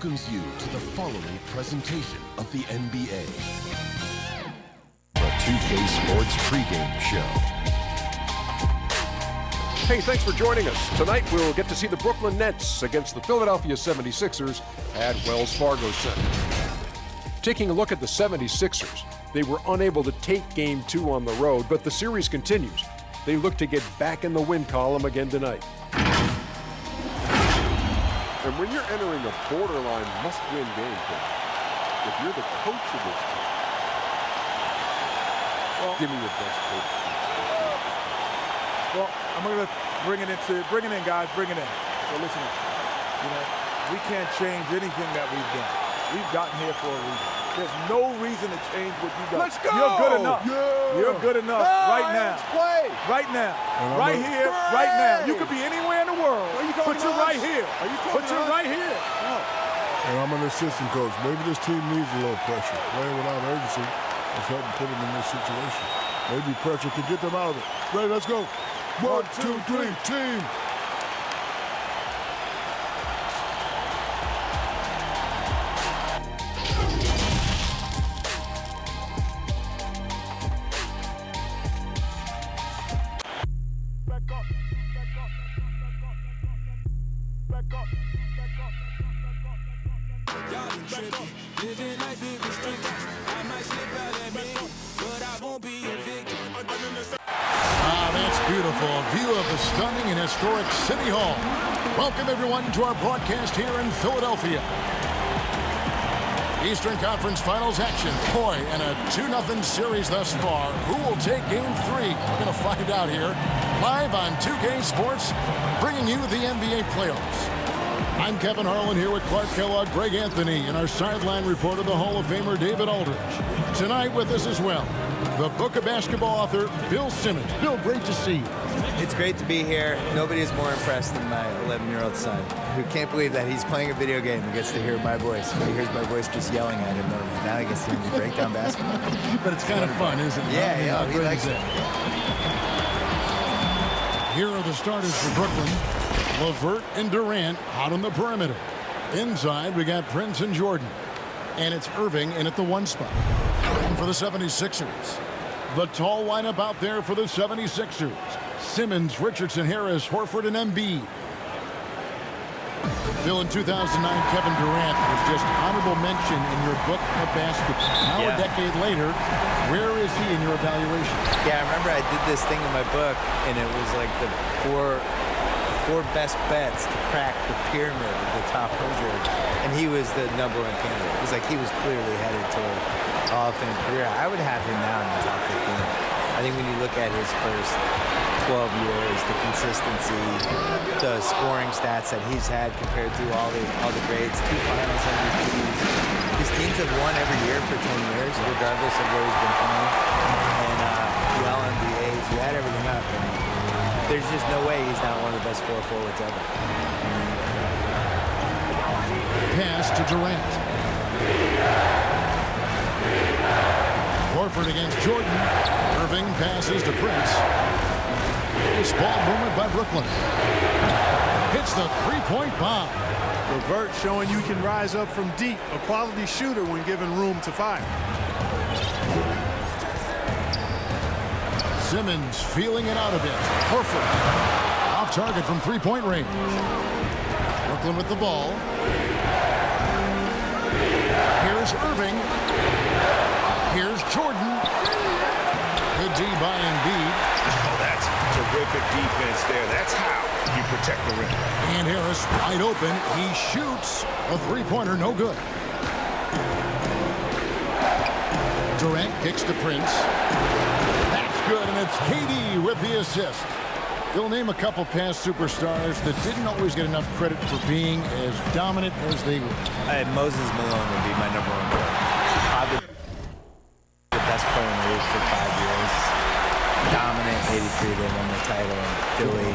welcomes you to the following presentation of the NBA. The 2K Sports pregame show. Hey, thanks for joining us. Tonight we'll get to see the Brooklyn Nets against the Philadelphia 76ers at Wells Fargo Center. Taking a look at the 76ers, they were unable to take Game 2 on the road, but the series continues. They look to get back in the win column again tonight. And when you're entering a borderline must-win game, if you're the coach of this team, well, give me your best coach. Well, I'm going to bring it in, guys, bring it in. So listen, we can't change anything that we've done. We've gotten here for a reason. There's no reason to change what you've done. Let's go! You're good enough. Yeah. You're good enough right now. Let's play. Right now. Right here, right now. You could be anywhere in the world. But you're right here. But you're right here. And I'm an assistant coach. Maybe this team needs a little pressure. Playing without urgency is helping put them in this situation. Maybe pressure could get them out of it. Ready, let's go. 1, 2, 3, team. That's beautiful. A view of the stunning and historic City Hall. Welcome, everyone, to our broadcast here in Philadelphia. Eastern Conference Finals action. Boy, and a 2-0 series thus far. Who will take Game 3? We're going to find out here. Live on 2K Sports, bringing you the NBA playoffs. I'm Kevin Harlan here with Clark Kellogg, Greg Anthony, and our sideline reporter, the Hall of Famer David Aldridge. Tonight with us as well, the Book of Basketball author, Bill Simmons. Bill, great to see you. It's great to be here. Nobody is more impressed than my 11-year-old son, who can't believe that he's playing a video game and gets to hear my voice. He hears my voice just yelling at him. Now he gets to hear me break down basketball. But it's kind of fun, isn't it? Yeah, he likes it. Here are the starters for Brooklyn. LeVert and Durant out on the perimeter. Inside, we got Prince and Jordan. And it's Irving in at the 1 spot. And for the 76ers, the tall lineup out there for the 76ers. Simmons, Richardson, Harris, Horford, and Embiid. Bill, in 2009, Kevin Durant was just honorable mention in your book of basketball. Now a decade later, where is he in your evaluation? Yeah, I remember I did this thing in my book, and it was like the four best bets to crack the pyramid of the top 100, and he was the #1 candidate. It was like he was clearly headed toward Hall of Fame career. I would have him now in the top 15. I think when you look at his first 12 years, the consistency, the scoring stats that he's had compared to all the grades, 2 finals MVPs. His teams have won every year for 10 years, regardless of where he's been playing. And the All-NBAs, you add everything up, and there's just no way he's not one of the best 4 forwards ever. Pass to Durant. Horford against Jordan. Irving passes to Prince. Nice ball movement by Brooklyn. Hits the 3-point bomb. LeVert showing you can rise up from deep. A quality shooter when given room to fire. Simmons feeling it out a bit. Horford off target from 3-point range. Brooklyn with the ball. Here's Irving. Here's Jordan. Good D by Embiid. Oh, that's terrific defense there. That's how you protect the rim. And Harris wide open. He shoots a 3-pointer, no good. Durant kicks to Prince. Good, and it's KD with the assist. They'll name a couple past superstars that didn't always get enough credit for being as dominant as they were. Moses Malone would be my #1 player. Probably the best player in the league for 5 years. Dominant, 83, they won the title in Philly.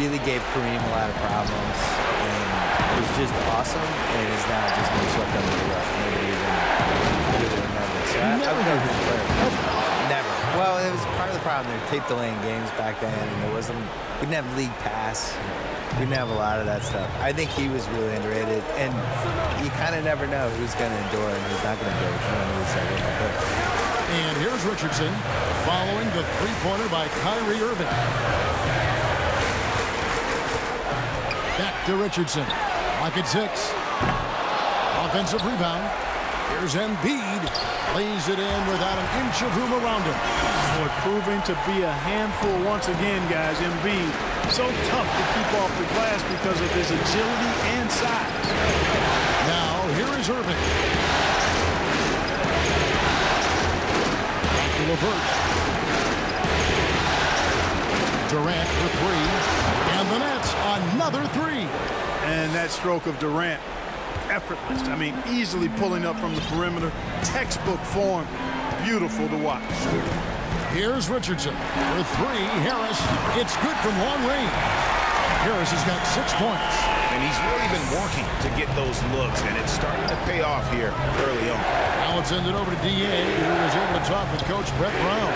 Really gave Kareem a lot of problems, and it was just awesome, and is now just been swept under the rug. Nobody even remember. So I would go with his player. Never. Well, it was part of the problem. They were tape delaying games back then, and we didn't have league pass. We didn't have a lot of that stuff. I think he was really underrated, and you kind of never know who's going to endure and who's not going to endure. Which one is that? And here's Richardson following the three-pointer by Kyrie Irving. Back to Richardson. Lock at 6. Offensive rebound. Here's Embiid. Lays it in without an inch of room around him. Boy, proving to be a handful once again, guys. Embiid, so tough to keep off the glass because of his agility and size. Now, here is Irving. Back to LeVert. Durant for 3. And the Nets, another 3. And that stroke of Durant, effortless. I mean, easily pulling up from the perimeter. Textbook form. Beautiful to watch. Here's Richardson for 3. Harris, it's good from long range. Harris has got 6 points. And he's really been working to get those looks, and it's starting to pay off here early on. Now it's ended over to D.A., who was able to talk with Coach Brett Brown.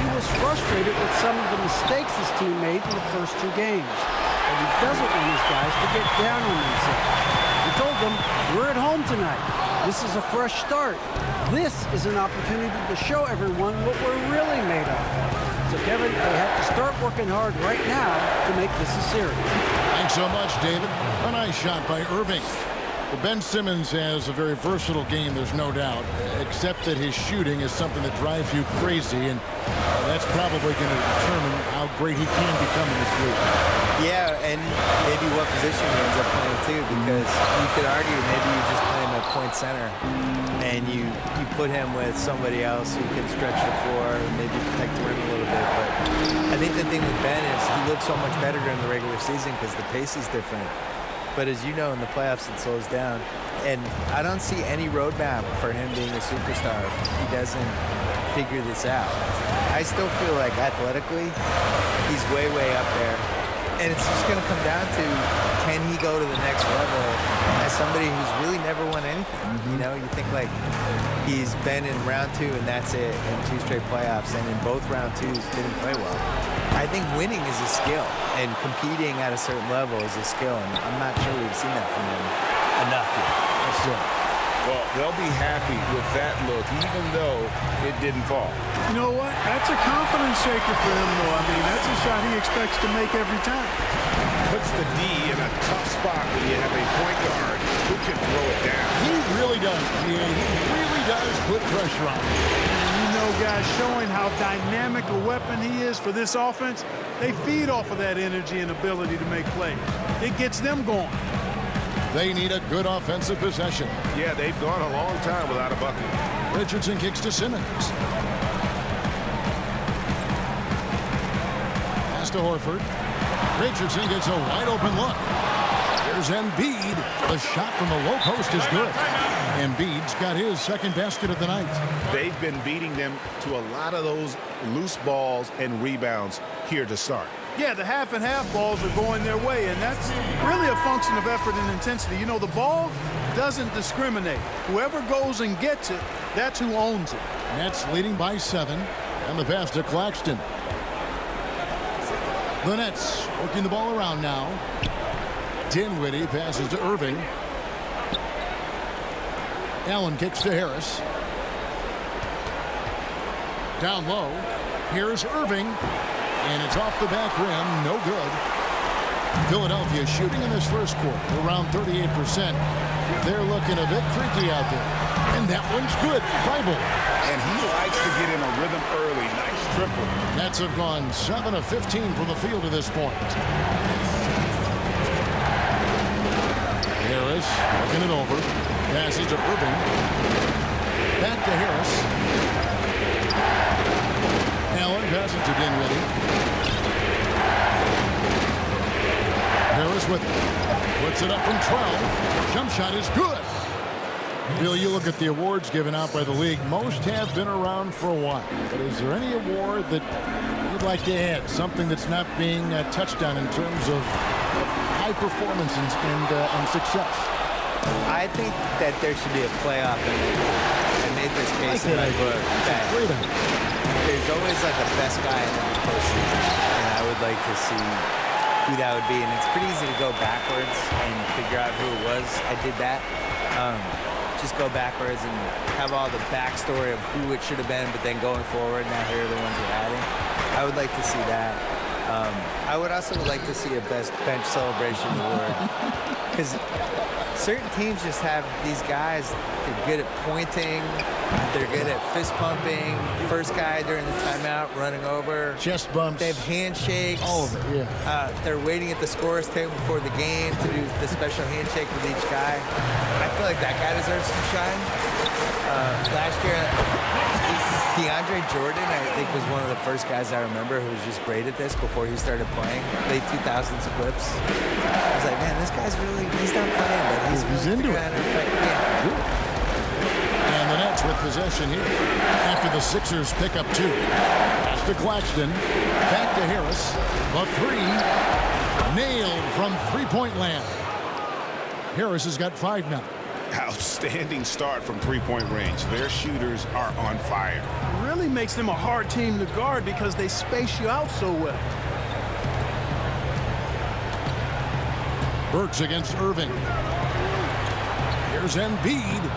He was frustrated with some of the mistakes his team made in the first 2 games. But he doesn't want his guys to get down on themselves. He told them, we're at home tonight. This is a fresh start. This is an opportunity to show everyone what we're really made of. So, Kevin, they have to start working hard right now to make this a series. Thanks so much, David. A nice shot by Irving. Well, Ben Simmons has a very versatile game, there's no doubt, except that his shooting is something that drives you crazy, and that's probably going to determine how great he can become in this league. Yeah, and maybe what position he ends up playing too, because you could argue maybe you just play him at point center and you put him with somebody else who can stretch the floor and maybe protect the rim a little bit. But I think the thing with Ben is he looks so much better during the regular season because the pace is different. But as you know, in the playoffs, it slows down. And I don't see any roadmap for him being a superstar if he doesn't figure this out. I still feel like athletically, he's way, way up there. And it's just going to come down to, can he go to the next level as somebody who's really never won anything? You know, you think like he's been in round 2 and that's it in 2 straight playoffs, and in both round 2s didn't play well. I think winning is a skill, and competing at a certain level is a skill, and I'm not sure we've seen that from him enough yet. That's it. Well, they'll be happy with that look, even though it didn't fall. You know what? That's a confidence shaker for him, though. I mean, that's a shot he expects to make every time. Puts the D in a tough spot when you have a point guard who can throw it down. He really does, G.A. He really does put pressure on him. And you know, guys, showing how dynamic a weapon he is for this offense, they feed off of that energy and ability to make plays. It gets them going. They need a good offensive possession. Yeah, they've gone a long time without a bucket. Richardson kicks to Simmons. Pass to Horford. Richardson gets a wide open look. Here's Embiid. The shot from the low post is good. Embiid's got his second basket of the night. They've been beating them to a lot of those loose balls and rebounds here to start. Yeah, the half and half balls are going their way, and that's really a function of effort and intensity. You know, the ball doesn't discriminate. Whoever goes and gets it, that's who owns it. Nets leading by 7, and the pass to Claxton. The Nets working the ball around now. Dinwiddie passes to Irving. Allen kicks to Harris. Down low. Here's Irving. And it's off the back rim. No good. Philadelphia shooting in this first quarter around 38%. They're looking a bit freaky out there. And that one's good. Bible. And he likes to get in a rhythm early. Nice triple. Nets have gone 7 of 15 from the field to this point. Harris looking it over. Passes to Irving. Back to Harris. Allen passes to Dinwiddie. Harris with it. Puts it up from 12. Jump shot is good. Bill, you look at the awards given out by the league. Most have been around for a while. But is there any award that you'd like to add? Something that's not being touched on in terms of high performance and success? I think that there should be a playoff. I made this case in my book that there's always like a best guy in every postseason, and I would like to see who that would be. And it's pretty easy to go backwards and figure out who it was. I did that. Just go backwards and have all the backstory of who it should have been, but then going forward, now here are the ones we're adding. I would like to see that. I would also like to see a best bench celebration award, because certain teams just have these guys. They're good at pointing. They're good at fist pumping. First guy during the timeout running over. Chest bumps. They have handshakes. All of it, yeah. They're waiting at the scorer's table before the game to do the special handshake with each guy. I feel like that guy deserves some shine. Last year, DeAndre Jordan, I think, was one of the first guys I remember who was just great at this before he started playing. Late 2000s clips. I was like, man, this guy's really, he's not playing, but he's really into it. Yeah. And the Nets with possession here after the Sixers pick up 2. Pass to Claxton. Back to Harris. The 3. Nailed from three-point land. Harris has got 5 now. Outstanding start from three-point range. Their shooters are on fire. Really makes them a hard team to guard because they space you out so well. Burks against Irving. Here's Embiid.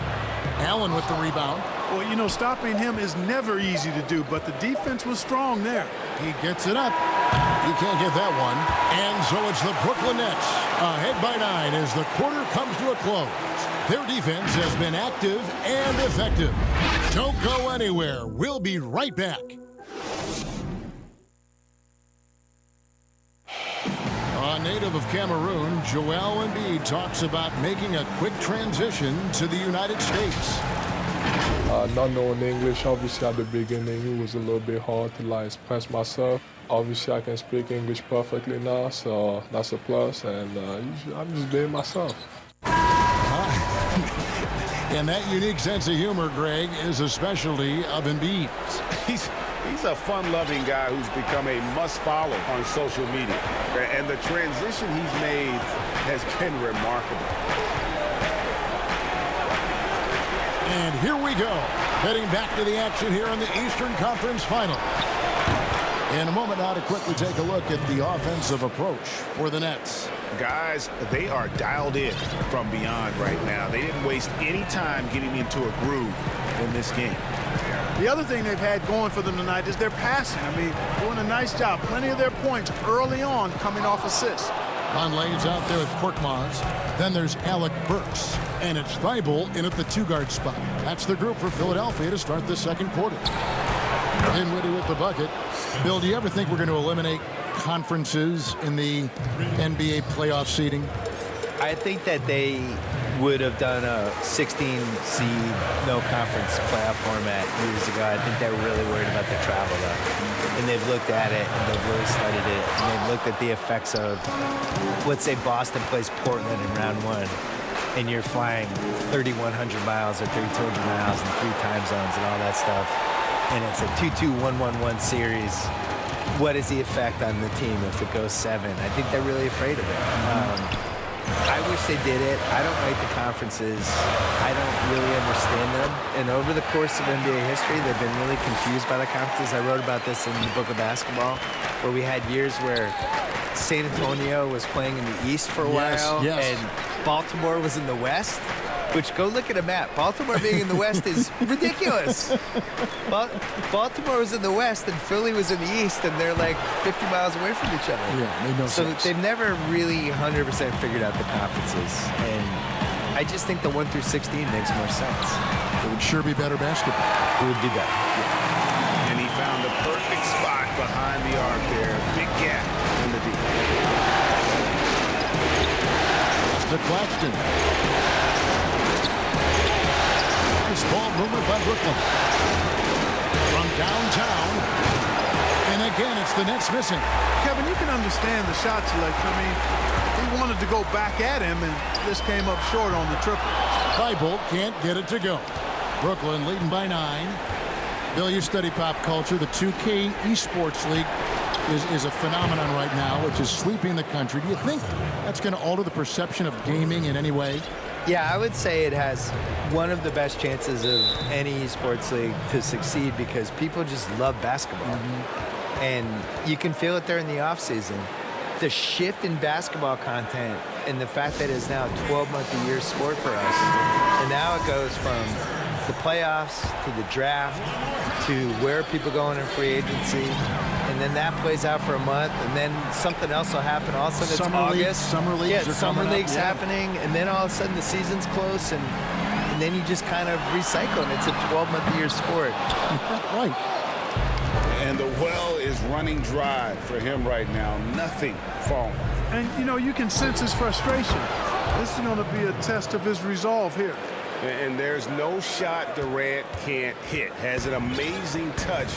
Allen with the rebound. Well, you know, stopping him is never easy to do, but the defense was strong there. He gets it up. He can't get that one. And so it's the Brooklyn Nets ahead by 9 as the quarter comes to a close. Their defense has been active and effective. Don't go anywhere. We'll be right back. A native of Cameroon, Joel Embiid talks about making a quick transition to the United States. Not knowing English, obviously at the beginning, it was a little bit hard to express myself. Obviously, I can speak English perfectly now, so that's a plus, and I'm just being myself. And that unique sense of humor, Greg, is a specialty of Embiid. He's a fun-loving guy who's become a must-follow on social media. And the transition he's made has been remarkable. And here we go, heading back to the action here in the Eastern Conference Final. In a moment now to quickly take a look at the offensive approach for the Nets. Guys, they are dialed in from beyond right now. They didn't waste any time getting into a groove in this game. The other thing they've had going for them tonight is their passing. I mean, doing a nice job. Plenty of their points early on coming off assists. Conley's out there with Korkmaz. Then there's Alec Burks. And it's Thibault in at the 2-guard spot. That's the group for Philadelphia to start the second quarter. Dinwiddie with the bucket. Bill, do you ever think we're going to eliminate conferences in the NBA playoff seeding? I think that they would have done a 16-seed no-conference playoff format years ago. I think they're really worried about the travel, though. And they've looked at it, and they've really studied it, and they've looked at the effects of, let's say Boston plays Portland in round 1, and you're flying 3,100 miles or 3,200 miles in 3 time zones and all that stuff, and it's a 2-2-1-1-1 series. What is the effect on the team if it goes 7? I think they're really afraid of it. I wish they did it. I don't like the conferences. I don't really understand them. And over the course of NBA history, they've been really confused by the conferences. I wrote about this in the book of basketball, where we had years where San Antonio was playing in the East for a while, and Baltimore was in the West. Which, go look at a map. Baltimore being in the West is ridiculous. Baltimore was in the West and Philly was in the East, and they're like 50 miles away from each other. Yeah, made no sense. So they've never really 100% figured out the conferences. And I just think the 1 through 16 makes more sense. It would sure be better basketball. It would be better. Yeah. And he found the perfect spot behind the arc there. Big gap in the deep. To Claxton. Ball movement by Brooklyn. From downtown. And again, it's the Nets missing. Kevin, you can understand the shot selection. I mean, he wanted to go back at him, and this came up short on the triple. Thibault can't get it to go. Brooklyn leading by 9. Bill, you study pop culture. The 2K Esports League is a phenomenon right now, which is sweeping the country. Do you think that's going to alter the perception of gaming in any way? Yeah, I would say it has one of the best chances of any sports league to succeed because people just love basketball. And you can feel it there in the offseason. The shift in basketball content and the fact that it's now a 12-month-a-year sport for us. And now it goes from the playoffs to the draft to where people going in free agency. And then that plays out for a month, and then something else will happen. All of a sudden, it's August. Summer leagues are summer coming up, leagues happening, and then all of a sudden the season's close, and then you just kind of recycle, and it's a 12-month-a-year sport. Right. And the well is running dry for him right now. Nothing falling. And, you know, you can sense his frustration. This is going to be a test of his resolve here. And there's no shot Durant can't hit. Has an amazing touch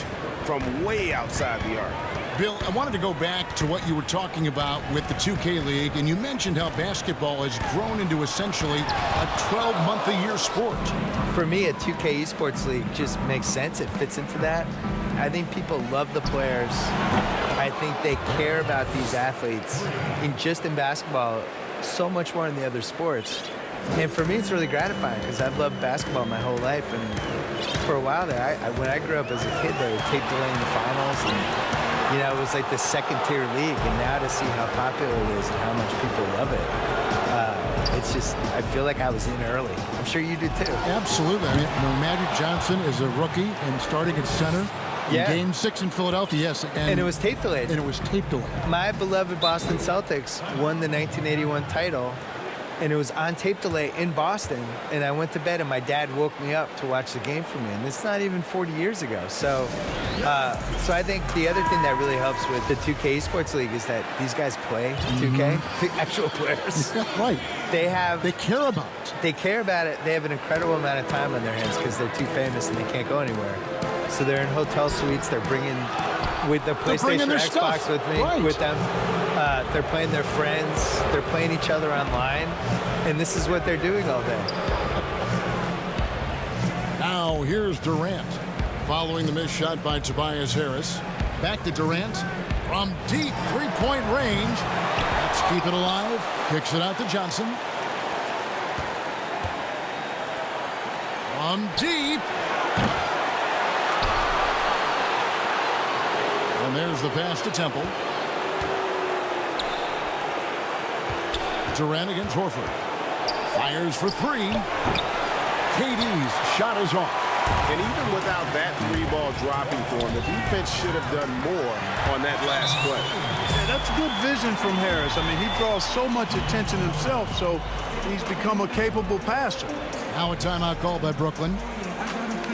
from way outside the arc. Bill, I wanted to go back to what you were talking about with the 2K League, and you mentioned how basketball has grown into essentially a 12-month-a-year sport. For me, a 2K Esports League just makes sense. It fits into that. I think people love the players. I think they care about these athletes, in basketball, so much more in the other sports. And for me, it's really gratifying because I've loved basketball my whole life. And for a while there, when I grew up as a kid, they were tape delaying the finals. And, you know, it was like the second-tier league. And now to see how popular it is and how much people love it, it's just, I feel like I was in early. I'm sure you did too. Absolutely. I mean, you know, Magic Johnson is a rookie and starting at center. Yeah. Game 6 in Philadelphia, yes. And it was tape delayed. And it was tape delayed. My beloved Boston Celtics won the 1981 title. And it was on tape delay in Boston, and I went to bed, and my dad woke me up to watch the game for me, and it's not even 40 years ago. So I think the other thing that really helps with the 2K Esports League is that these guys play 2K, the actual players. Right. They care about it. They care about it. They have an incredible amount of time on their hands because they're too famous and they can't go anywhere. So they're in hotel suites. They're bringing with the PlayStation or Xbox with them. They're playing their friends. They're playing each other online. And this is what they're doing all day. Now here's Durant. Following the missed shot by Tobias Harris. Back to Durant from deep three-point range. Let's keep it alive. Kicks it out to Johnson. From deep. And there's the pass to Temple. Durant against Horford. Fires for three. KD's shot is off. And even without that three ball dropping for him, the defense should have done more on that last play. Yeah, that's good vision from Harris. I mean, he draws so much attention himself, so he's become a capable passer. Now a timeout call by Brooklyn.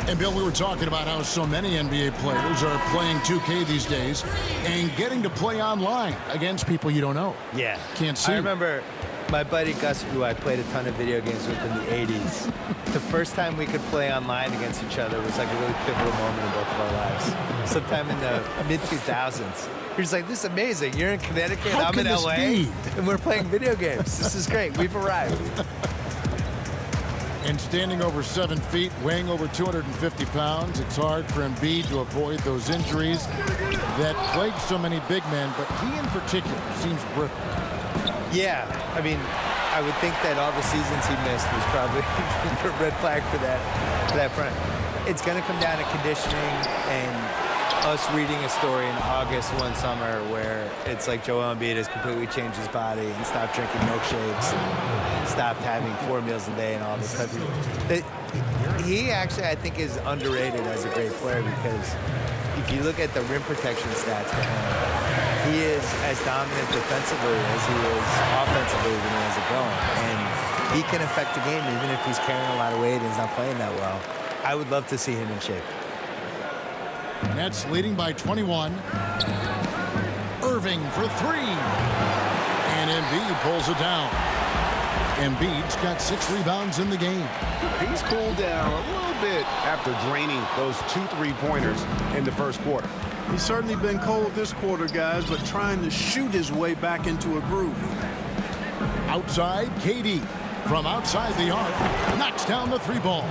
And, Bill, we were talking about how so many NBA players are playing 2K these days and getting to play online against people you don't know. Yeah. Can't see. I remember my buddy Gus, who I played a ton of video games with in the 80s. The first time we could play online against each other was like a really pivotal moment in both of our lives. Sometime in the mid-2000s. He was like, this is amazing. You're in Connecticut, I'm in LA, and we're playing video games. This is great. We've arrived. And standing over 7 feet, weighing over 250 pounds, it's hard for Embiid to avoid those injuries that plague so many big men, but he in particular seems brittle. Yeah, I mean, I would think that all the seasons he missed was probably a red flag for that front. It's going to come down to conditioning and us reading a story in August one summer where it's like Joel Embiid has completely changed his body and stopped drinking milkshakes and stopped having 4 meals a day and all this stuff. He actually, I think, is underrated as a great player because if you look at the rim protection stats for him, he is as dominant defensively as he is offensively when he has it going. And he can affect the game even if he's carrying a lot of weight and he's not playing that well. I would love to see him in shape. Nets leading by 21. Irving for three. And Embiid pulls it down. Embiid's got 6 rebounds in the game. He's cooled down a little bit after draining those 2 3-pointers in the first quarter. He's certainly been cold this quarter, guys, but trying to shoot his way back into a groove. Outside, KD. From outside the arc, knocks down the 3-ball.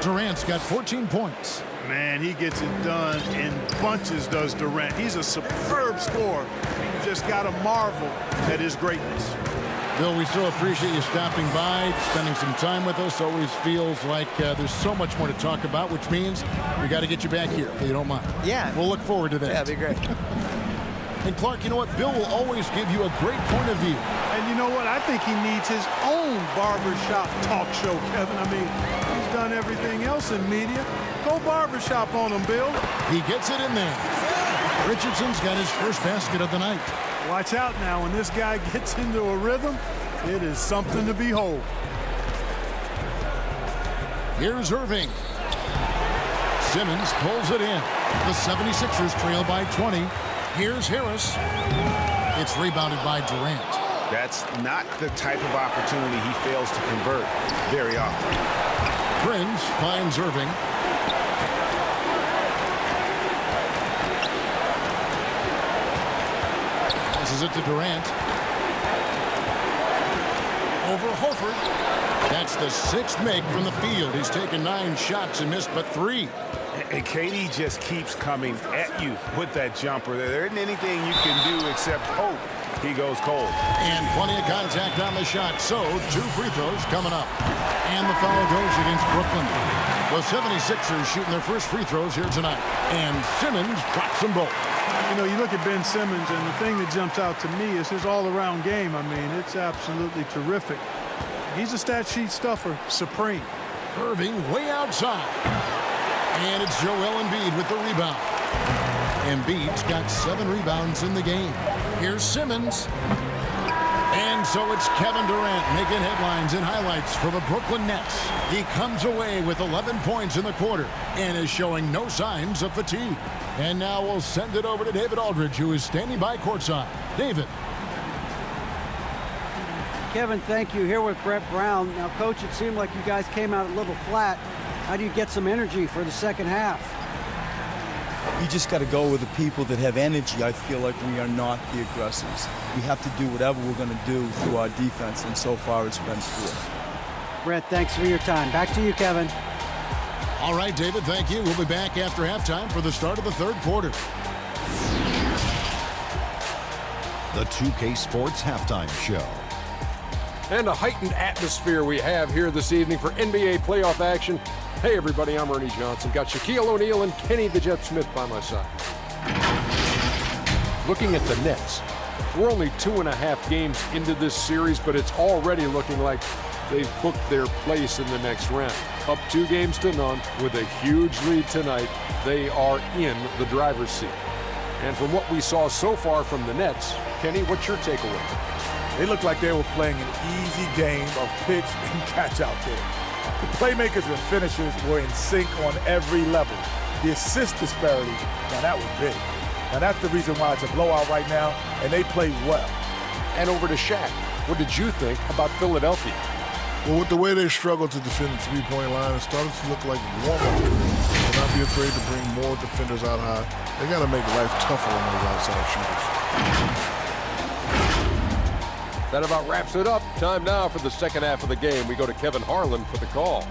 Durant's got 14 points. Man, he gets it done in bunches, does Durant. He's a superb scorer. You just got to marvel at his greatness. Bill, we so appreciate you stopping by, spending some time with us. Always feels like there's so much more to talk about, which means we got to get you back here, if you don't mind. Yeah. We'll look forward to that. Yeah, that'd be great. And Clark, you know what? Bill will always give you a great point of view. And you know what? I think he needs his own barbershop talk show, Kevin. I mean, he's done everything else in media. Go barbershop on him, Bill. He gets it in there. Richardson's got his first basket of the night. Watch out now. When this guy gets into a rhythm, it is something to behold. Here's Irving. Simmons pulls it in. The 76ers trail by 20. Here's Harris. It's rebounded by Durant. That's not the type of opportunity he fails to convert very often. Prince finds Irving. Passes it to Durant. Over Horford. That's the 6th make from the field. He's taken 9 shots and missed but 3. And KD just keeps coming at you with that jumper. There isn't anything you can do except hope he goes cold. And plenty of contact on the shot. So 2 free throws coming up. And the foul goes against Brooklyn. The 76ers shooting their first free throws here tonight. And Simmons drops them both. You know, you look at Ben Simmons, and the thing that jumps out to me is his all-around game. I mean, it's absolutely terrific. He's a stat sheet stuffer, supreme. Irving way outside. And it's Joel Embiid with the rebound. Embiid's got 7 rebounds in the game. Here's Simmons. And so it's Kevin Durant making headlines and highlights for the Brooklyn Nets. He comes away with 11 points in the quarter and is showing no signs of fatigue. And now we'll send it over to David Aldridge, who is standing by courtside. David. Kevin, thank you. Here with Brett Brown. Now, Coach, it seemed like you guys came out a little flat. How do you get some energy for the second half? You just got to go with the people that have energy. I feel like we are not the aggressors. We have to do whatever we're going to do through our defense, and so far it's been poor. Brett, thanks for your time. Back to you, Kevin. All right, David, thank you. We'll be back after halftime for the start of the third quarter. The 2K Sports Halftime Show. And a heightened atmosphere we have here this evening for NBA playoff action. Hey, everybody, I'm Ernie Johnson. Got Shaquille O'Neal and Kenny the Jet Smith by my side. Looking at the Nets, we're only 2.5 games into this series, but it's already looking like they've booked their place in the next round. Up 2 games to none with a huge lead tonight. They are in the driver's seat. And from what we saw so far from the Nets, Kenny, what's your takeaway? They looked like they were playing an easy game of pitch and catch out there. The playmakers and finishers were in sync on every level. The assist disparity, now that was big. Now that's the reason why it's a blowout right now, and they played well. And over to Shaq. What did you think about Philadelphia? Well, with the way they struggled to defend the three-point line, it started to look like warm-up drills. Do not be afraid to bring more defenders out high. They got to make life tougher on those outside shooters. That about wraps it up. Time now for the second half of the game. We go to Kevin Harlan for the call.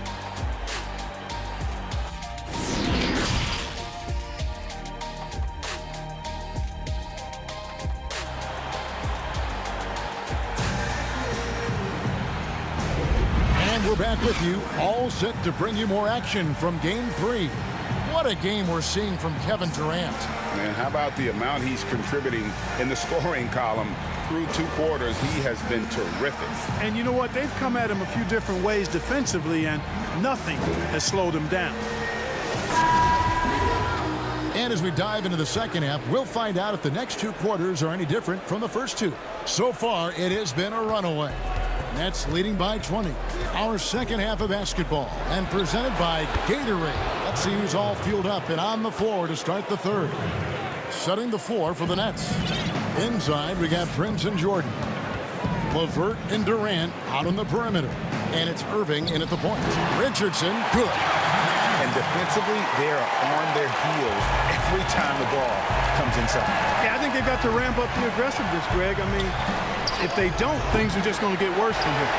And we're back with you, all set to bring you more action from Game 3. What a game we're seeing from Kevin Durant. And how about the amount he's contributing in the scoring column? Through 2 quarters, he has been terrific. And you know what? They've come at him a few different ways defensively, and nothing has slowed him down. And as we dive into the second half, we'll find out if the next 2 quarters are any different from the first 2. So far, it has been a runaway. Nets leading by 20. Our second half of basketball, and presented by Gatorade. Let's see who's all fueled up and on the floor to start the third. Setting the floor for the Nets. Inside, we got Prince and Jordan. LeVert and Durant out on the perimeter. And it's Irving in at the point. Richardson, good. And defensively, they are on their heels every time the ball comes inside. Yeah, I think they've got to ramp up the aggressiveness, Greg. I mean, if they don't, things are just going to get worse from here.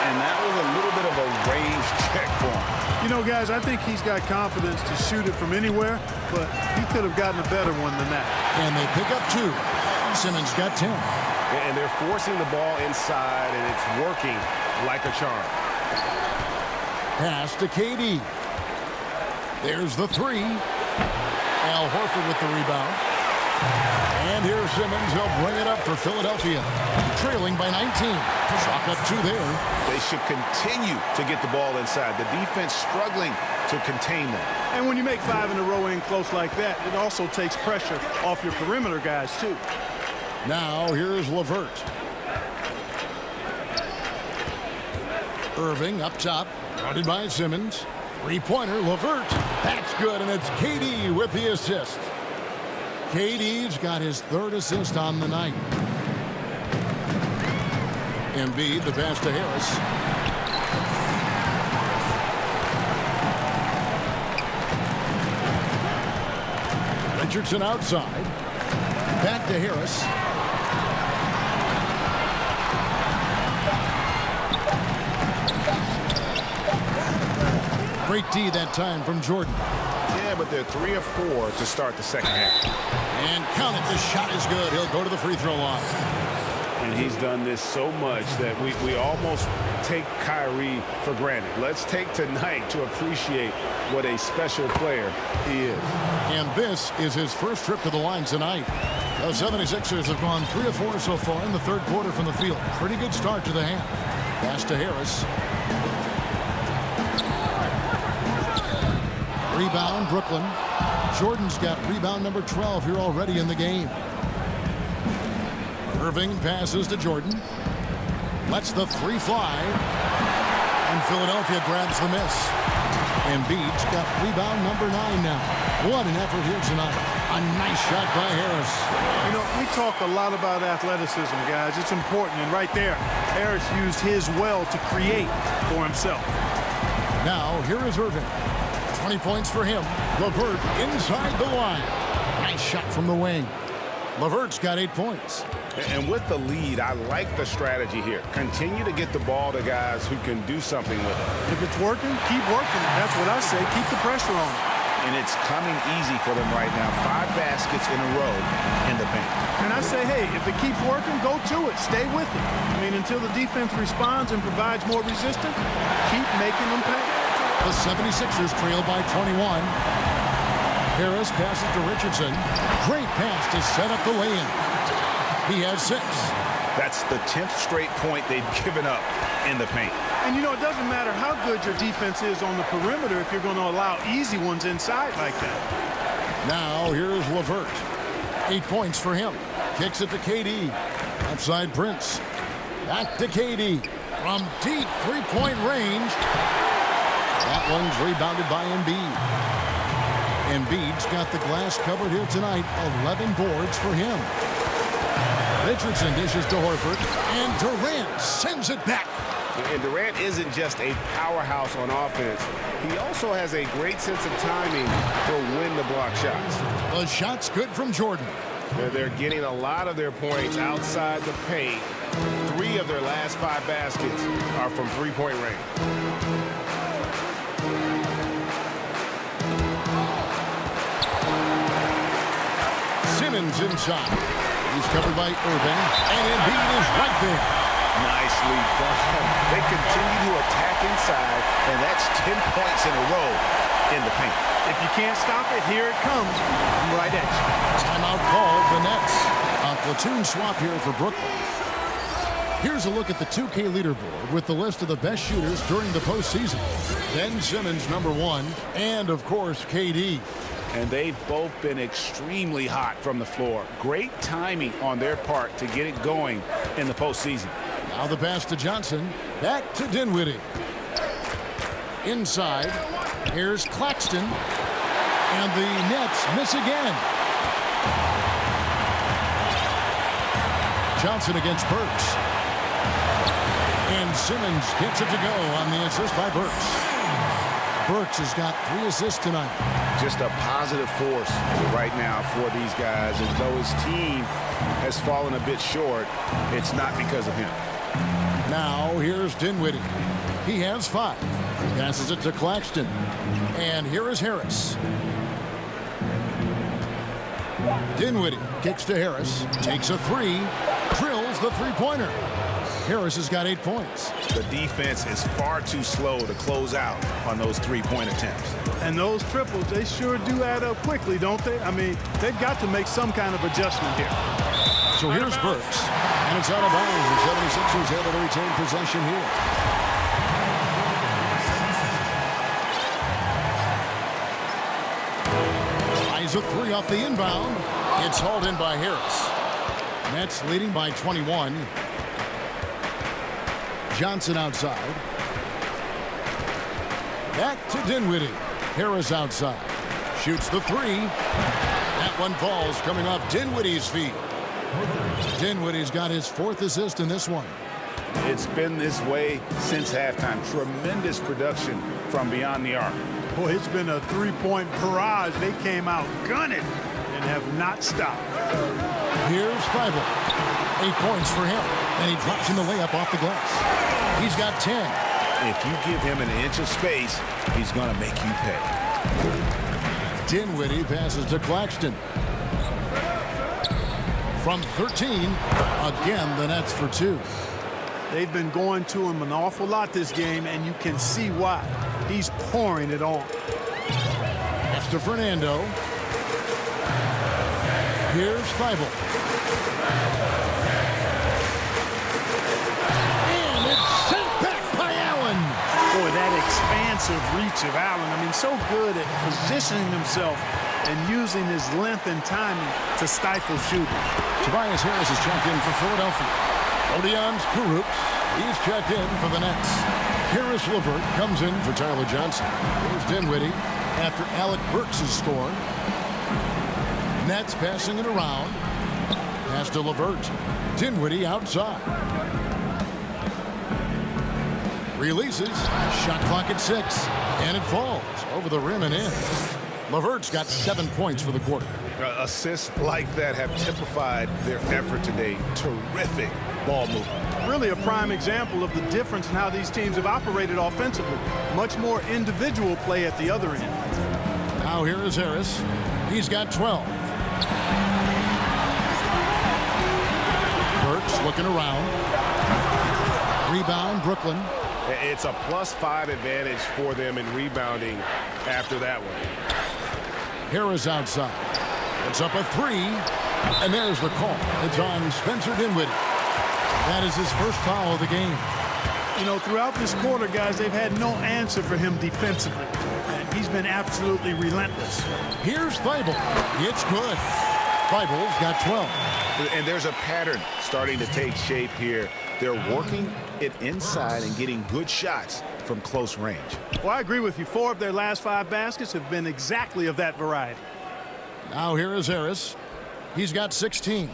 And that was a little bit of a range check for him. You know, guys, I think he's got confidence to shoot it from anywhere, but he could have gotten a better one than that. And they pick up 2. Simmons got 10. And they're forcing the ball inside, and it's working like a charm. Pass to KD. There's the three. Al Horford with the rebound. And here's Simmons. He'll bring it up for Philadelphia. Trailing by 19. Chalk up 2 there. They should continue to get the ball inside. The defense struggling to contain them. And when you make 5 in a row in close like that, it also takes pressure off your perimeter guys, too. Now here's LeVert. Irving up top. Guarded by Simmons. Three-pointer, LeVert. That's good, and it's KD with the assist. KD's got his 3rd assist on the night. Embiid, the pass to Harris. Richardson outside. Back to Harris. Great D that time from Jordan. Yeah, but they're 3 of 4 to start the second half. And count it. The shot is good. He'll go to the free throw line. And he's done this so much that we almost take Kyrie for granted. Let's take tonight to appreciate what a special player he is. And this is his first trip to the line tonight. The 76ers have gone 3 of 4 so far in the 3rd quarter from the field. Pretty good start to the half. Pass to Harris. Rebound, Brooklyn. Jordan's got rebound number 12 here already in the game. Irving passes to Jordan. Lets the 3 fly. And Philadelphia grabs the miss. Embiid's got rebound number 9 now. What an effort here tonight. A nice shot by Harris. You know, we talk a lot about athleticism, guys. It's important. And right there, Harris used his well to create for himself. Now, here is Irving. 20 points for him. LeVert inside the line. Nice shot from the wing. LeVert's got 8 points. And with the lead, I like the strategy here. Continue to get the ball to guys who can do something with it. If it's working, keep working. That's what I say. Keep the pressure on. And it's coming easy for them right now. 5 baskets in a row in the paint. And I say, hey, if it keeps working, go to it. Stay with it. I mean, until the defense responds and provides more resistance, keep making them pay. The 76ers trail by 21. Harris passes to Richardson. Great pass to set up the lay-in. He has 6. That's the 10th straight point they've given up in the paint. And, you know, it doesn't matter how good your defense is on the perimeter if you're going to allow easy ones inside like that. Now, here's LeVert. 8 points for him. Kicks it to KD. Outside Prince. Back to KD. From deep three-point range. That one's rebounded by Embiid. Embiid's got the glass covered here tonight. 11 boards for him. Richardson dishes to Horford. And Durant sends it back. And Durant isn't just a powerhouse on offense. He also has a great sense of timing to win the block shots. The shot's good from Jordan. They're getting a lot of their points outside the paint. 3 of their last 5 baskets are from three-point range. Simmons inside. He's covered by Irving. And Embiid is right there. Nicely done. They continue to attack inside, and that's 10 points in a row in the paint. If you can't stop it, here it comes. I'm right at you. Timeout called the Nets. A platoon swap here for Brooklyn. Here's a look at the 2K leaderboard with the list of the best shooters during the postseason. Ben Simmons, number 1, and, of course, KD. And they've both been extremely hot from the floor. Great timing on their part to get it going in the postseason. Now the pass to Johnson. Back to Dinwiddie. Inside. Here's Claxton. And the Nets miss again. Johnson against Burks. And Simmons gets it to go on the assist by Burks. Burks has got 3 assists tonight. Just a positive force right now for these guys. And though his team has fallen a bit short, it's not because of him. Now here's Dinwiddie. He has 5. Passes it to Claxton. And here is Harris. Dinwiddie kicks to Harris. Takes a 3. Drills the three-pointer. Harris has got 8 points. The defense is far too slow to close out on those three-point attempts. And those triples, they sure do add up quickly, don't they? I mean, they've got to make some kind of adjustment here. So here's Burks, and it's out of bounds. The 76ers able to retain possession here. Eyes a three off the inbound. It's hauled in by Harris. Nets leading by 21. Johnson outside. Back to Dinwiddie. Harris outside. Shoots the three. That one falls coming off Dinwiddie's feet. Dinwiddie's got his 4th assist in this one. It's been this way since halftime. Tremendous production from beyond the arc. Boy, it's been a three-point barrage. They came out gunning and have not stopped. Here's Thybulle. 8 points for him. And he drops in the layup off the glass. He's got 10. If you give him an inch of space, he's going to make you pay. Dinwiddie passes to Claxton. From 13, again, the Nets for 2. They've been going to him an awful lot this game, and you can see why. He's pouring it on. That's to Fernando. Here's Thybulle. And it's sent back by Allen. Boy, that expansive reach of Allen. I mean, so good at positioning himself and using his length and timing to stifle shooting. Tobias Harris is checked in for Philadelphia. Odion Kurucs, he's checked in for the Nets. Harris LeVert comes in for Tyler Johnson. Here's Dinwiddie after Alec Burks has scored. Nets passing it around. Pass to LeVert. Dinwiddie outside. Releases. Shot clock at 6. And it falls over the rim and in. LeVert's got 7 points for the quarter. Assists like that have typified their effort today. Terrific ball movement. Really a prime example of the difference in how these teams have operated offensively. Much more individual play at the other end. Now here is Harris. He's got 12. Burks looking around. Rebound, Brooklyn. It's a +5 advantage for them in rebounding after that one. Harris outside. It's up a 3. And there's the call. It's on Spencer Dinwiddie. That is his first foul of the game. You know, throughout this quarter, guys, they've had no answer for him defensively. And he's been absolutely relentless. Here's Thybulle. It's good. Thybulle's got 12. And there's a pattern starting to take shape here. They're working it inside and getting good shots from close range. Well, I agree with you. 4 of their last 5 baskets have been exactly of that variety. Now here is Harris. He's got 16.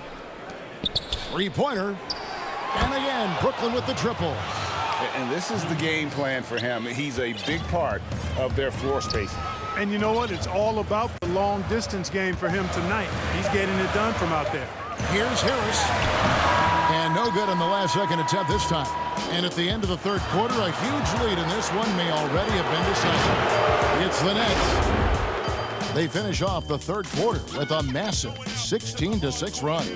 3-pointer. And again, Brooklyn with the triple. And this is the game plan for him. He's a big part of their floor spacing. And you know what? It's all about the long distance game for him tonight. He's getting it done from out there. Here's Harris. And no good on the last second attempt this time. And at the end of the third quarter, a huge lead in this one may already have been decided. It's the Nets. They finish off the third quarter with a massive 16-6 run.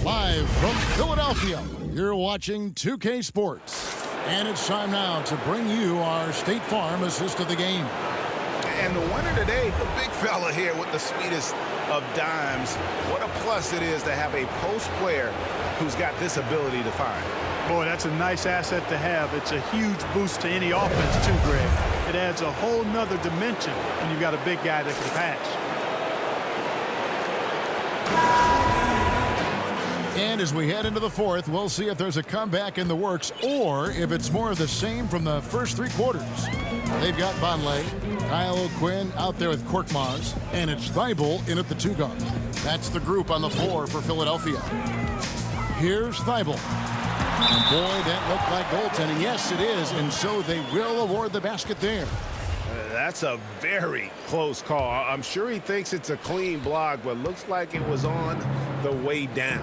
Live from Philadelphia, you're watching 2K Sports. And it's time now to bring you our State Farm assist of the game. And the winner today, the big fella here with the sweetest of dimes. What a plus it is to have a post player who's got this ability to find. Boy, that's a nice asset to have. It's a huge boost to any offense, too, Greg. It adds a whole nother dimension when you've got a big guy that can pass. And as we head into the fourth, we'll see if there's a comeback in the works or if it's more of the same from the first 3 quarters. They've got Vonleh, Kyle O'Quinn out there with Korkmaz, and it's Thybulle in at the 2 guard. That's the group on the floor for Philadelphia. Here's Thybulle. And boy, that looked like goaltending. Yes, it is, and so they will award the basket there. That's a very close call. I'm sure he thinks it's a clean block, but looks like it was on the way down.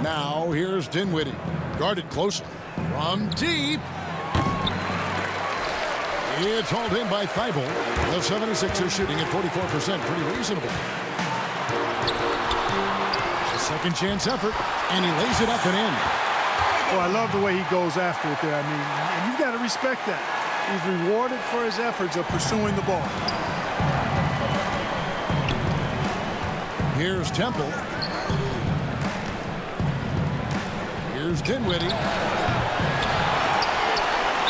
Now here's Dinwiddie. Guarded closely. From deep. It's hauled in by Thybulle. The 76ers shooting at 44%. Pretty reasonable. Second chance effort, and he lays it up and in. Well, I love the way he goes after it there. I mean, and you've got to respect that. He's rewarded for his efforts of pursuing the ball. Here's Temple. Here's Dinwiddie.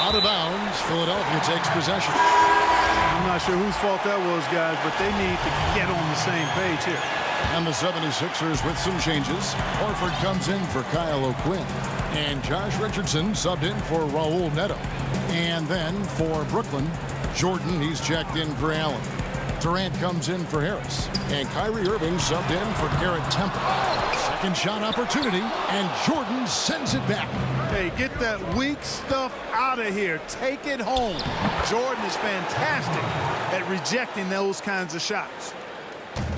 Out of bounds. Philadelphia takes possession. I'm not sure whose fault that was, guys, but they need to get on the same page here. And the 76ers with some changes. Horford comes in for Kyle O'Quinn. And Josh Richardson subbed in for Raul Neto. And then for Brooklyn, Jordan, he's checked in for Allen. Durant comes in for Harris. And Kyrie Irving subbed in for Garrett Temple. Second shot opportunity, and Jordan sends it back. Hey, get that weak stuff out of here. Take it home. Jordan is fantastic at rejecting those kinds of shots.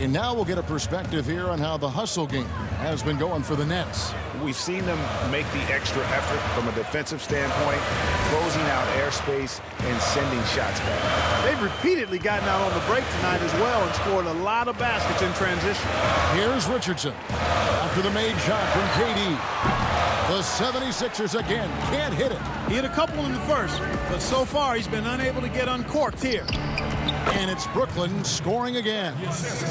And now we'll get a perspective here on how the hustle game has been going for the Nets. We've seen them make the extra effort from a defensive standpoint, closing out airspace and sending shots back. They've repeatedly gotten out on the break tonight as well and scored a lot of baskets in transition. Here's Richardson after the made shot from KD. The 76ers again can't hit it. He hit a couple in the first, but so far he's been unable to get uncorked here. And it's Brooklyn scoring again.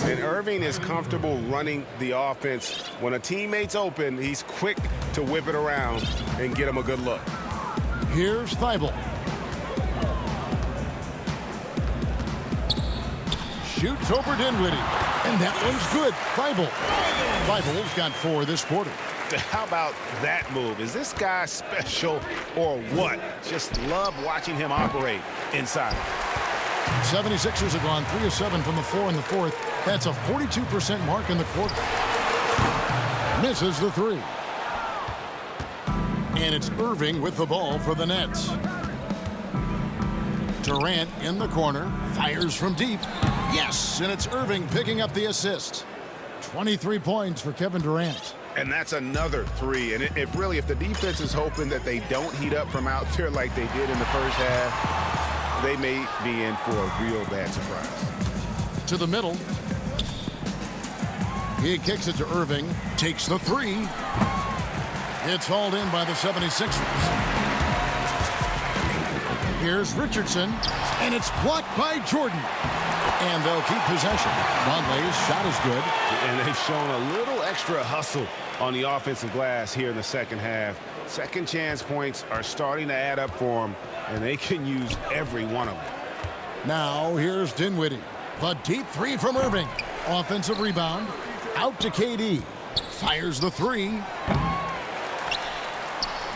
And Irving is comfortable running the offense. When a teammate's open, he's quick to whip it around and get him a good look. Here's Thibault. Shoots over Dinwiddie. And that one's good. Thibault's got 4 this quarter. How about that move? Is this guy special or what? Just love watching him operate inside. 76ers have gone 3 of 7 from the floor in the fourth. That's a 42% mark in the quarter. Misses the 3. And it's Irving with the ball for the Nets. Durant in the corner, fires from deep. Yes, and it's Irving picking up the assist. 23 points for Kevin Durant. And that's another 3. And if the defense is hoping that they don't heat up from out there like they did in the first half, they may be in for a real bad surprise. To the middle. He kicks it to Irving. Takes the 3. It's hauled in by the 76ers. Here's Richardson. And it's blocked by Jordan. And they'll keep possession. Conley's shot is good. And they've shown a little extra hustle on the offensive glass here in the second half. Second chance points are starting to add up for them, and they can use every one of them. Now here's Dinwiddie. The deep 3 from Irving. Offensive rebound. Out to KD. Fires the 3.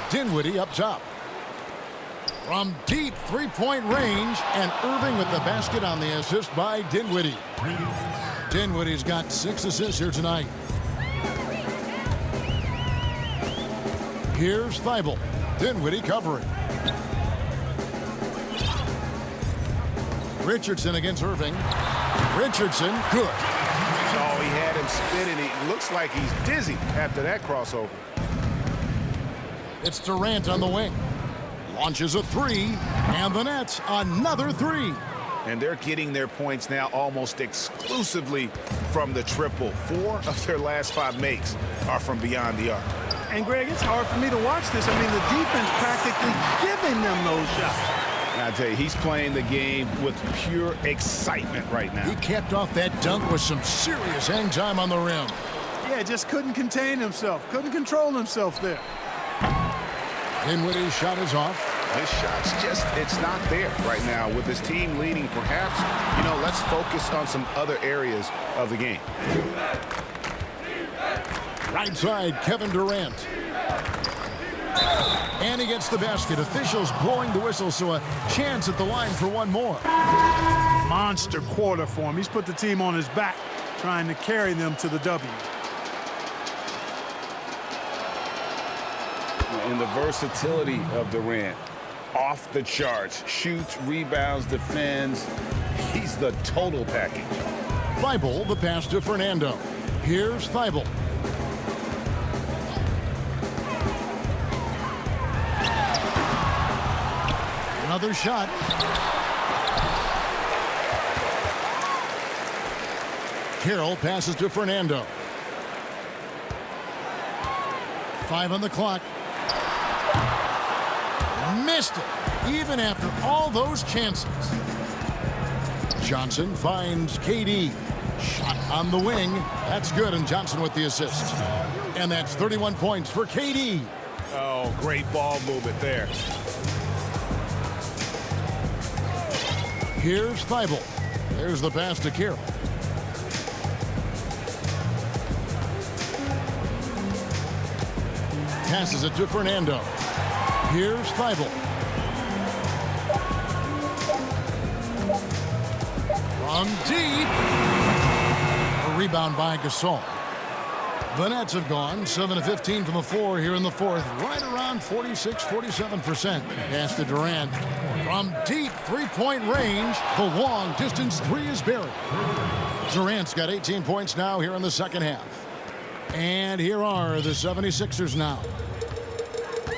Dinwiddie up top. From deep three-point range, and Irving with the basket on the assist by Dinwiddie. Dinwiddie's got 6 assists here tonight. Here's Thibault. Dinwiddie covering. Richardson against Irving. Richardson, good. Oh, he had him spinning. He looks like he's dizzy after that crossover. It's Durant on the wing. Launches a 3, and the Nets another 3. And they're getting their points now almost exclusively from the triple. 4 of their last 5 makes are from beyond the arc. And, Greg, it's hard for me to watch this. I mean, the defense practically giving them those shots. I tell you, he's playing the game with pure excitement right now. He capped off that dunk with some serious hang time on the rim. Yeah, just couldn't contain himself. Couldn't control himself there. Dinwiddie's shot is off. His shot's just, it's not there right now. With his team leading, perhaps, let's focus on some other areas of the game. Right side, Kevin Durant. And he gets the basket. Officials blowing the whistle, so a chance at the line for one more. Monster quarter for him. He's put the team on his back, trying to carry them to the W. And the versatility of Durant, off the charts. Shoots, rebounds, defends. He's the total package. Thibault, the pass to Fernando. Here's Thibault. Another shot. Carroll passes to Fernando. 5 on the clock. Missed it, even after all those chances. Johnson finds KD. Shot on the wing. That's good, and Johnson with the assist. And that's 31 points for KD. Oh, great ball movement there. Here's Thibault. There's the pass to Carroll. Passes it to Fernando. Here's Thibault. From deep. A rebound by Gasol. The Nets have gone 7 of 15 from the floor here in the fourth, right around 46-47%. Pass to Durant. From deep three-point range, the long distance three is buried. Durant's got 18 points now here in the second half. And here are the 76ers now.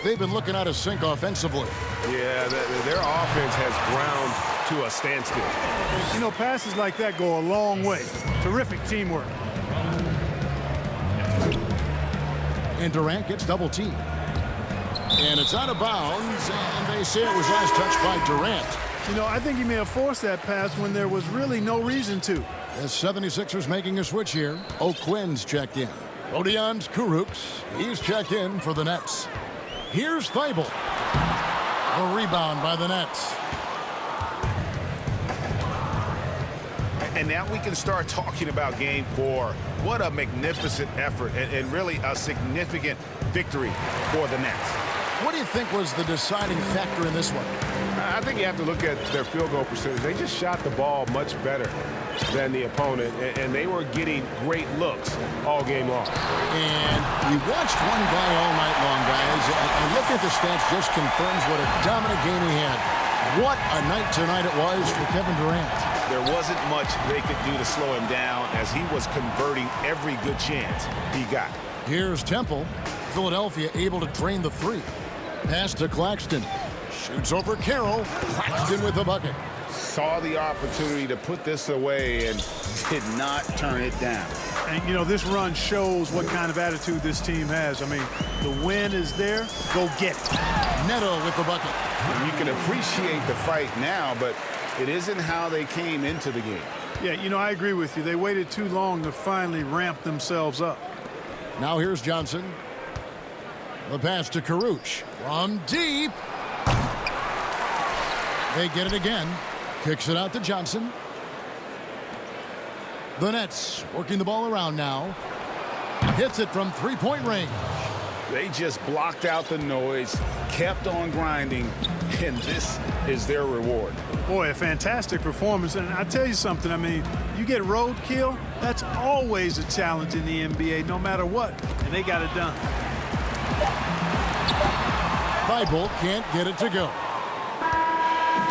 They've been looking out of sync offensively. Yeah, their offense has ground to a standstill. You know, passes like that go a long way. Terrific teamwork. And Durant gets double teamed. And it's out of bounds, and they say it was last touched by Durant. You know, I think he may have forced that pass when there was really no reason to. The 76ers making a switch here. O'Quinn's checked in. Rodions Kurucs, he's checked in for the Nets. Here's Thibault. A rebound by the Nets. And now we can start talking about game 4. What a magnificent effort and really a significant victory for the Nets. What do you think was the deciding factor in this one? I think you have to look at their field goal percentage. They just shot the ball much better than the opponent, and they were getting great looks all game long. And we watched one guy all night long, guys, and looking at the stats just confirms what a dominant game he had. What a night tonight it was for Kevin Durant. There wasn't much they could do to slow him down as he was converting every good chance he got. Here's Temple. Philadelphia able to drain the three. Pass to Claxton. Shoots over Carroll. Claxton with the bucket. Saw the opportunity to put this away and did not turn it down. And, you know, this run shows what kind of attitude this team has. I mean, the win is there. Go get it. Neto with the bucket. And you can appreciate the fight now, but it isn't how they came into the game. Yeah, you know, I agree with you. They waited too long to finally ramp themselves up. Now here's Johnson. The pass to Kurucs. From deep. They get it again. Kicks it out to Johnson. The Nets working the ball around now. Hits it from three-point range. They just blocked out the noise, kept on grinding, and this is their reward. Boy, a fantastic performance. And I tell you something, I mean, you get roadkill, that's always a challenge in the NBA, no matter what. And they got it done. Thibault can't get it to go.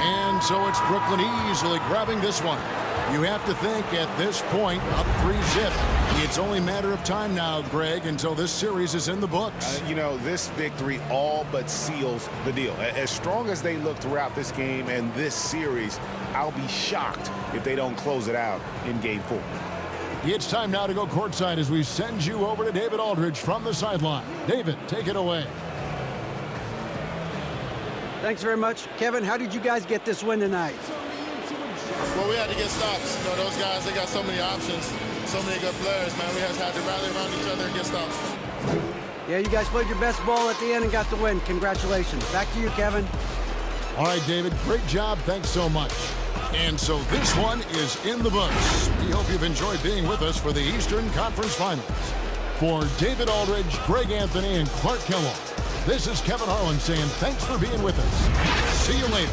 And so it's Brooklyn easily grabbing this one. You have to think at this point, up 3-zip. It's only a matter of time now, Greg, until this series is in the books. You know, this victory all but seals the deal. As strong as they look throughout this game and this series, I'll be shocked if they don't close it out in Game 4. It's time now to go courtside as we send you over to David Aldridge from the sideline. David, take it away. Thanks very much. Kevin, how did you guys get this win tonight? Well, we had to get stops. You know, those guys, they got so many options, so many good players, man. We just had to rally around each other and get stops. Yeah, you guys played your best ball at the end and got the win. Congratulations. Back to you, Kevin. All right, David, great job. Thanks so much. And so this one is in the books. We hope you've enjoyed being with us for the Eastern Conference Finals. For David Aldridge, Greg Anthony, and Clark Kellogg, this is Kevin Harlan saying thanks for being with us. See you later.